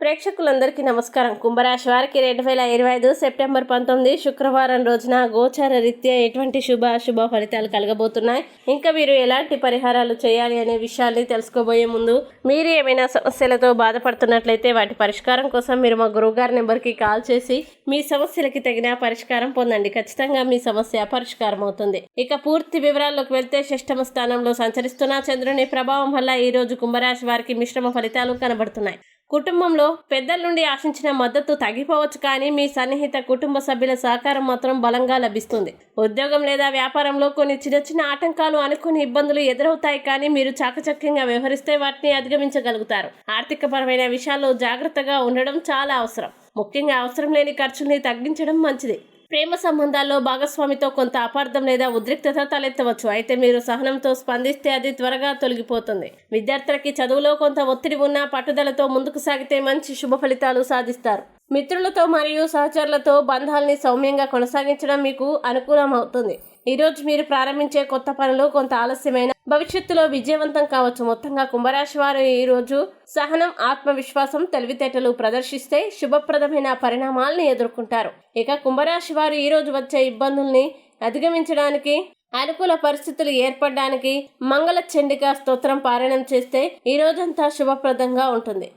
ప్రేక్షకులందరికీ నమస్కారం. కుంభరాశి వారికి 2025 సెప్టెంబర్ 19 శుక్రవారం రోజున గోచార రీత్యా ఎటువంటి శుభ ఫలితాలు కలగబోతున్నాయి, ఇంకా మీరు ఎలాంటి పరిహారాలు చేయాలి అనే విషయాల్ని తెలుసుకోబోయే ముందు మీరు ఏమైనా సమస్యలతో బాధపడుతున్నట్లయితే వాటి పరిష్కారం కోసం మీరు మా గురువుగారి నెంబర్కి కాల్ చేసి మీ సమస్యలకి తగిన పరిష్కారం పొందండి. ఖచ్చితంగా మీ సమస్య పరిష్కారం అవుతుంది. ఇక పూర్తి వివరాల్లోకి వెళ్తే షష్టమ స్థానంలో సంచరిస్తున్న చంద్రుని ప్రభావం వల్ల ఈ రోజు కుంభరాశి వారికి మిశ్రమ ఫలితాలు కనబడుతున్నాయి. కుటుంబంలో పెద్దల నుండి ఆశించిన మద్దతు తగ్గిపోవచ్చు, కానీ మీ సన్నిహిత కుటుంబ సభ్యుల సహకారం మాత్రం బలంగా లభిస్తుంది. ఉద్యోగం లేదా వ్యాపారంలో కొన్ని చిన్న ఆటంకాలు, అనుకుని ఇబ్బందులు ఎదురవుతాయి, కానీ మీరు చాకచక్యంగా వ్యవహరిస్తే వాటిని అధిగమించగలుగుతారు. ఆర్థికపరమైన విషయాల్లో జాగ్రత్తగా ఉండడం చాలా అవసరం. ముఖ్యంగా అవసరం లేని ఖర్చుల్ని తగ్గించడం మంచిది. ప్రేమ సంబంధాల్లో భాగస్వామితో కొంత అపార్థం లేదా ఉద్రిక్తత తలెత్తవచ్చు, అయితే మీరు సహనంతో స్పందిస్తే అది త్వరగా తొలగిపోతుంది. విద్యార్థులకి చదువులో కొంత ఒత్తిడి ఉన్నా పట్టుదలతో ముందుకు సాగితే మంచి శుభ ఫలితాలు సాధిస్తారు. మిత్రులతో మరియు సహచరులతో బంధాలని సౌమ్యంగా కొనసాగించడం మీకు అనుకూలం అవుతుంది. ఈరోజు మీరు ప్రారంభించే కొత్త పనులు కొంత ఆలస్యమైన భవిష్యత్తులో విజయవంతం కావచ్చు. మొత్తంగా కుంభరాశి వారు ఈరోజు సహనం, ఆత్మవిశ్వాసం, తెలివితేటలు ప్రదర్శిస్తే శుభప్రదమైన పరిణామాలను ఎదుర్కొంటారు. ఇక కుంభరాశి వారు ఈరోజు వచ్చే ఇబ్బందుల్ని అధిగమించడానికి, అనుకూల పరిస్థితులు ఏర్పడడానికి మంగళ చండికా స్తోత్రం పారాయణం చేస్తే ఈ రోజంతా శుభప్రదంగా ఉంటుంది.